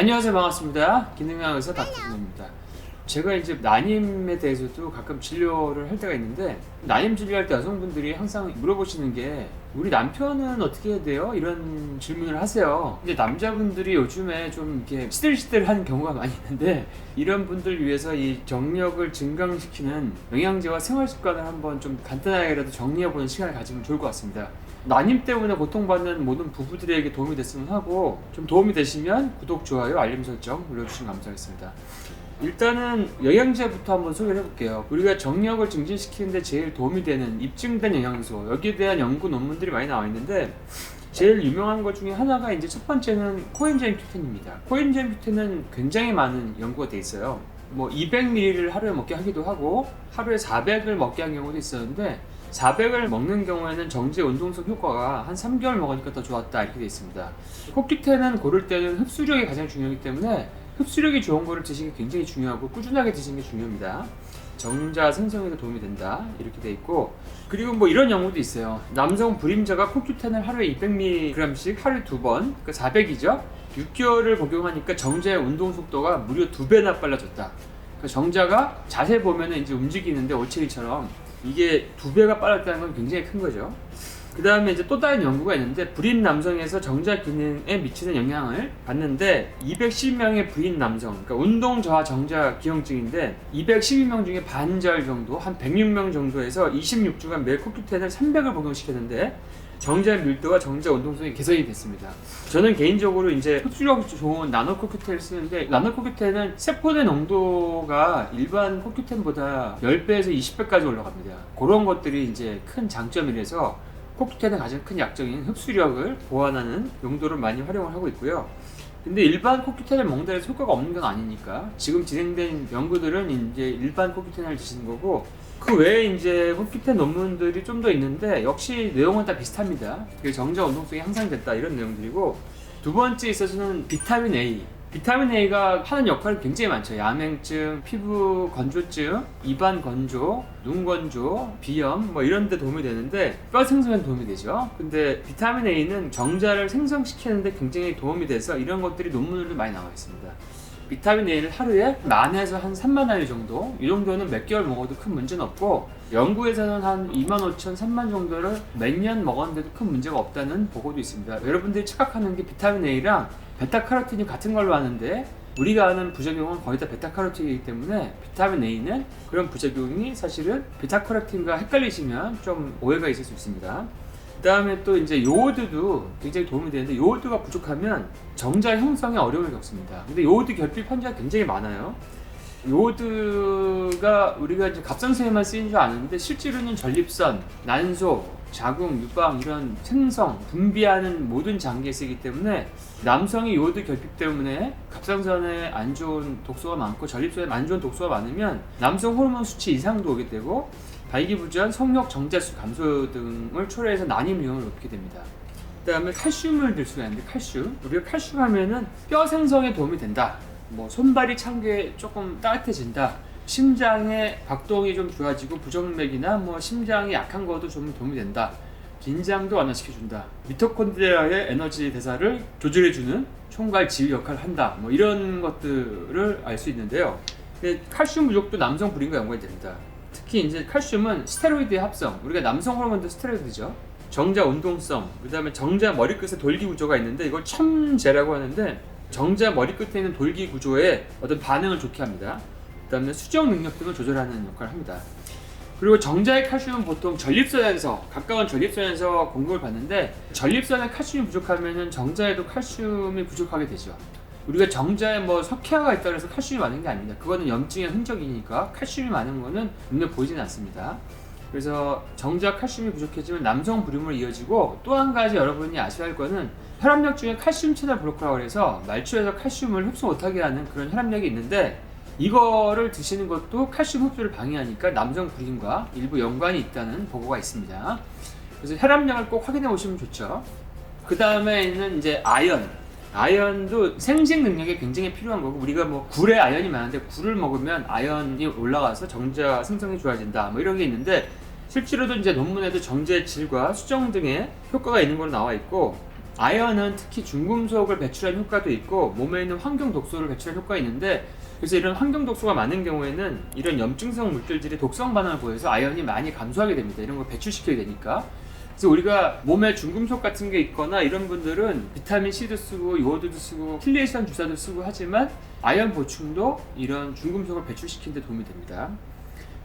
안녕하세요. 반갑습니다. 기능의학 의사 박준호입니다. 제가 이제 난임에 대해서도 가끔 진료를 할 때가 있는데, 난임 진료할 때 여성분들이 항상 물어보시는 게 우리 남편은 어떻게 해야 돼요? 이런 질문을 하세요. 근데 남자분들이 요즘에 좀 이렇게 시들시들한 경우가 많이 있는데, 이런 분들 위해서 이 정력을 증강시키는 영양제와 생활습관을 한번 좀 간단하게라도 정리해보는 시간을 가지면 좋을 것 같습니다. 난임 때문에 고통받는 모든 부부들에게 도움이 됐으면 하고, 좀 도움이 되시면 구독, 좋아요, 알림 설정 눌러주시면 감사하겠습니다. 일단은 영양제부터 한번 소개를 해볼게요. 우리가 정력을 증진시키는데 제일 도움이 되는 입증된 영양소, 여기에 대한 연구 논문들이 많이 나와 있는데, 제일 유명한 것 중에 하나가 이제 첫 번째는 코엔자임 Q10입니다. 코엔자임 Q10은 굉장히 많은 연구가 돼 있어요. 뭐 200ml를 하루에 먹게 하기도 하고 하루에 400을 먹게 한 경우도 있었는데, 400을 먹는 경우에는 정제 운동성 효과가 한 3개월 먹으니까 더 좋았다, 이렇게 되어 있습니다. 코큐텐은 고를 때는 흡수력이 가장 중요하기 때문에 흡수력이 좋은 거를 드시는 게 굉장히 중요하고, 꾸준하게 드시는 게 중요합니다. 정자 생성에도 도움이 된다, 이렇게 돼 있고, 그리고 뭐 이런 연구도 있어요. 남성 불임자가 코큐텐을 하루에 200mg씩 하루에 2번, 그러니까 400이죠. 6개월을 복용하니까 정자의 운동 속도가 무려 2배나 빨라졌다. 그러니까 정자가 자세히 보면은 이제 움직이는데 올챙이처럼 이게 2배가 빨랐다는 건 굉장히 큰 거죠. 그 다음에 이제 또 다른 연구가 있는데, 불임 남성에서 정자 기능에 미치는 영향을 봤는데, 212명의 불임 남성, 그러니까 운동 저하 정자 기형증인데 212명 중에 반절 정도, 한 106명 정도에서 26주간 매일 코큐텐을 300을 복용시켰는데 정자 밀도와 정자 운동성이 개선이 됐습니다. 저는 개인적으로 이제 흡수력이 좋은 나노 코큐텐을 쓰는데, 나노 코큐텐은 세포내 농도가 일반 코큐텐보다 10배에서 20배까지 올라갑니다. 그런 것들이 이제 큰 장점이라서 코큐텐의 가장 큰 약점인 흡수력을 보완하는 용도로 많이 활용을 하고 있고요. 근데 일반 코큐텐을 먹는다 해서 효과가 없는 건 아니니까 지금 진행된 연구들은 이제 일반 코큐텐을 드시는 거고, 그 외에 이제 코큐텐 논문들이 좀 더 있는데 역시 내용은 다 비슷합니다. 정자 운동성이 향상됐다, 이런 내용들이고, 두 번째 있어서는 비타민 A. 비타민 A가 하는 역할이 굉장히 많죠. 야맹증, 피부 건조증, 입안 건조, 눈 건조, 비염 뭐 이런 데 도움이 되는데, 뼈 생성에 도움이 되죠. 근데 비타민 A는 정자를 생성시키는데 굉장히 도움이 돼서 이런 것들이 논문으로 많이 나와 있습니다. 비타민 A를 하루에 만에서 한 3만 알리 정도, 이 정도는 몇 개월 먹어도 큰 문제는 없고, 연구에서는 한 2만 5천, 3만 정도를 몇 년 먹었는데도 큰 문제가 없다는 보고도 있습니다. 여러분들이 착각하는 게 비타민 A랑 베타카로틴이 같은 걸로 아는데, 우리가 아는 부작용은 거의 다 베타카로틴이기 때문에 비타민 A는 그런 부작용이 사실은 베타카로틴과 헷갈리시면 좀 오해가 있을 수 있습니다. 그 다음에 또 이제 요오드도 굉장히 도움이 되는데, 요오드가 부족하면 정자 형성에 어려움을 겪습니다. 근데 요오드 결핍 환자가 굉장히 많아요. 요오드가 우리가 이제 갑상선에만 쓰이는 줄 아는데, 실제로는 전립선, 난소, 자궁, 유방 이런 생성, 분비하는 모든 장기에 쓰이기 때문에, 남성이 요오드 결핍 때문에 갑상선에 안 좋은 독소가 많고 전립선에 안 좋은 독소가 많으면 남성 호르몬 수치 이상도 오게 되고, 발기부전, 성욕 정자수 감소 등을 초래해서 난임 위험을 높게 됩니다. 그 다음에 칼슘을 들 수가 있는데, 칼슘, 우리가 칼슘 하면은 뼈 생성에 도움이 된다, 뭐 손발이 찬 게 조금 따뜻해진다, 심장의 박동이 좀 좋아지고 부정맥이나 뭐 심장이 약한 것도 좀 도움이 된다, 긴장도 완화시켜준다, 미토콘드리아의 에너지 대사를 조절해주는 총괄 지휘 역할을 한다, 뭐 이런 것들을 알 수 있는데요. 칼슘 부족도 남성 불임과 연관이 됩니다. 특히 이제 칼슘은 스테로이드의 합성, 우리가 남성 호르몬도 스테로이드죠. 정자 운동성, 그 다음에 정자 머리끝에 돌기 구조가 있는데, 이걸 첨제라고 하는데, 정자 머리끝에 있는 돌기 구조에 어떤 반응을 좋게 합니다. 그 다음에 수정 능력 등을 조절하는 역할을 합니다. 그리고 정자의 칼슘은 보통 전립선에서, 가까운 전립선에서 공급을 받는데, 전립선에 칼슘이 부족하면 정자에도 칼슘이 부족하게 되죠. 우리가 정자에 뭐 석회화가 있다고 해서 칼슘이 많은 게 아닙니다. 그거는 염증의 흔적이니까 칼슘이 많은 거는 눈에 보이지는 않습니다. 그래서 정자 칼슘이 부족해지면 남성 불임으로 이어지고, 또 한 가지 여러분이 아셔야 할 거는, 혈압약 중에 칼슘 채널 블로커라고 해서 말초에서 칼슘을 흡수 못하게 하는 그런 혈압약이 있는데, 이거를 드시는 것도 칼슘 흡수를 방해하니까 남성 불임과 일부 연관이 있다는 보고가 있습니다. 그래서 혈압약을 꼭 확인해 보시면 좋죠. 그 다음에는 이제 아연도 생식 능력에 굉장히 필요한 거고, 우리가 뭐 굴에 아연이 많은데 굴을 먹으면 아연이 올라가서 정자 생성이 좋아진다, 뭐 이런 게 있는데, 실제로도 이제 논문에도 정제의 질과 수정 등의 효과가 있는 걸로 나와 있고, 아연은 특히 중금속을 배출하는 효과도 있고 몸에 있는 환경 독소를 배출하는 효과가 있는데, 그래서 이런 환경 독소가 많은 경우에는 이런 염증성 물질들이 독성 반응을 보여서 아연이 많이 감소하게 됩니다. 이런 걸 배출시켜야 되니까. 그래서 우리가 몸에 중금속 같은 게 있거나 이런 분들은 비타민 C도 쓰고 요오드도 쓰고 킬레이션 주사도 쓰고 하지만 아연 보충도 이런 중금속을 배출시키는 데 도움이 됩니다.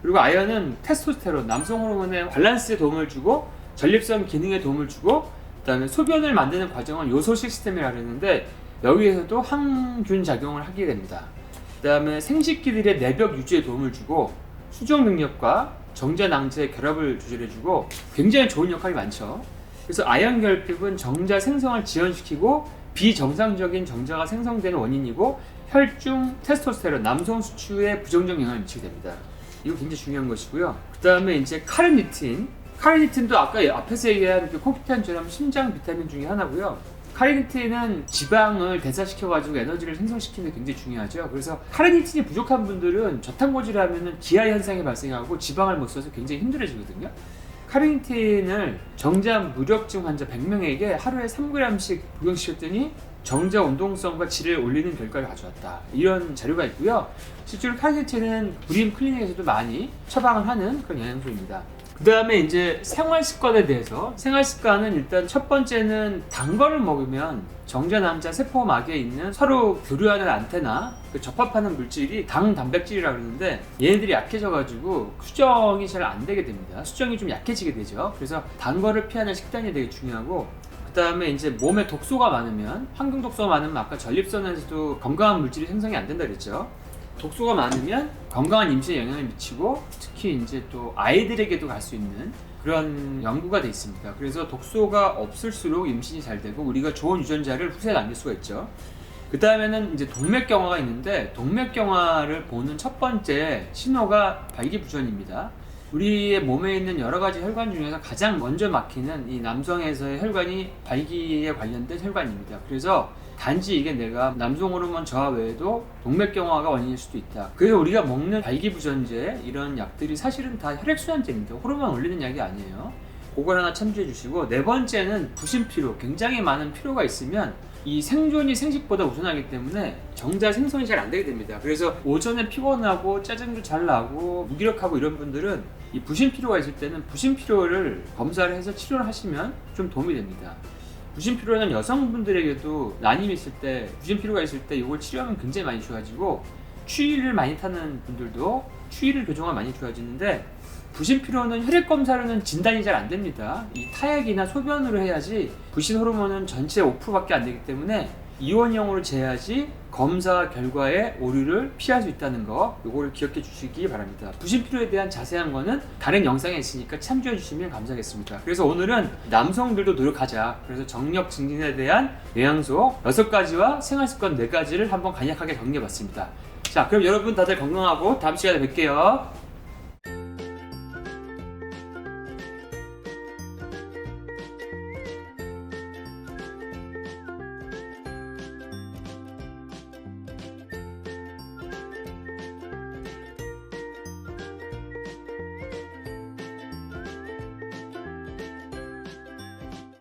그리고 아연은 테스토스테론, 남성 호르몬의 밸런스에 도움을 주고 전립선 기능에 도움을 주고 그다음에 소변을 만드는 과정을 요소 시스템이라고 하는데 여기에서도 항균 작용을 하게 됩니다. 그다음에 생식기들의 내벽 유지에 도움을 주고 수정 능력과 정자 낭제의 결합을 조절해주고 굉장히 좋은 역할이 많죠. 그래서 아연 결핍은 정자 생성을 지연시키고 비정상적인 정자가 생성되는 원인이고 혈중 테스토스테론, 남성 수추에 부정적 영향을 미치게 됩니다. 이거 굉장히 중요한 것이고요. 그 다음에 이제 카르니틴도 아까 앞에서 얘기한 그 코피탄처럼 심장 비타민 중에 하나고요. 카르니틴은 지방을 대사시켜가지고 에너지를 생성시키는 게 굉장히 중요하죠. 그래서 카르니틴이 부족한 분들은 저탄고지를 하면은 기아 현상이 발생하고 지방을 못 써서 굉장히 힘들어지거든요. 카르니틴을 정자 무력증 환자 100명에게 하루에 3g씩 복용시켰더니 정자 운동성과 질을 올리는 결과를 가져왔다. 이런 자료가 있고요. 실제로 카르니틴은 불임 클리닉에서도 많이 처방을 하는 그런 영양소입니다. 그 다음에 이제 생활 습관에 대해서, 생활 습관은 일단 첫 번째는 단 거를 먹으면 정자 남자 세포막에 있는 서로 교류하는 안테나, 그 접합하는 물질이 당 단백질이라고 그러는데 얘네들이 약해져가지고 수정이 잘 안 되게 됩니다. 수정이 좀 약해지게 되죠. 그래서 단 거를 피하는 식단이 되게 중요하고, 그 다음에 이제 몸에 독소가 많으면, 환경 독소가 많으면 아까 전립선에서도 건강한 물질이 생성이 안 된다 그랬죠. 독소가 많으면 건강한 임신에 영향을 미치고 특히 이제 또 아이들에게도 갈 수 있는 그런 연구가 돼 있습니다. 그래서 독소가 없을수록 임신이 잘 되고 우리가 좋은 유전자를 후세에 남길 수가 있죠. 그 다음에는 이제 동맥경화가 있는데, 동맥경화를 보는 첫 번째 신호가 발기부전입니다. 우리의 몸에 있는 여러 가지 혈관 중에서 가장 먼저 막히는 이 남성에서의 혈관이 발기에 관련된 혈관입니다. 그래서 단지 이게 내가 남성 호르몬 저하 외에도 동맥경화가 원인일 수도 있다. 그래서 우리가 먹는 발기부전제 이런 약들이 사실은 다 혈액순환제입니다. 호르몬 올리는 약이 아니에요. 그걸 하나 참조해 주시고, 네 번째는 부신피로, 굉장히 많은 피로가 있으면 이 생존이 생식보다 우선하기 때문에 정자 생성이 잘 안 되게 됩니다. 그래서 오전에 피곤하고 짜증도 잘 나고 무기력하고 이런 분들은 이 부신피로가 있을 때는 부신피로를 검사를 해서 치료를 하시면 좀 도움이 됩니다. 부신피로는 여성분들에게도 난임이 있을 때, 부신피로가 있을 때 이걸 치료하면 굉장히 많이 좋아지고, 추위를 많이 타는 분들도 추위를 교정하면 많이 좋아지는데, 부신피로는 혈액검사로는 진단이 잘 안 됩니다. 이 타액이나 소변으로 해야지 부신 호르몬은 전체 5%밖에 안 되기 때문에 이원형으로 재야지 검사 결과의 오류를 피할 수 있다는 거, 요거를 기억해 주시기 바랍니다. 부신피로에 대한 자세한 거는 다른 영상에 있으니까 참조해 주시면 감사하겠습니다. 그래서 오늘은 남성들도 노력하자, 그래서 정력 증진에 대한 영양소 6가지와 생활습관 4가지를 한번 간략하게 정리해 봤습니다. 자, 그럼 여러분 다들 건강하고 다음 시간에 뵐게요.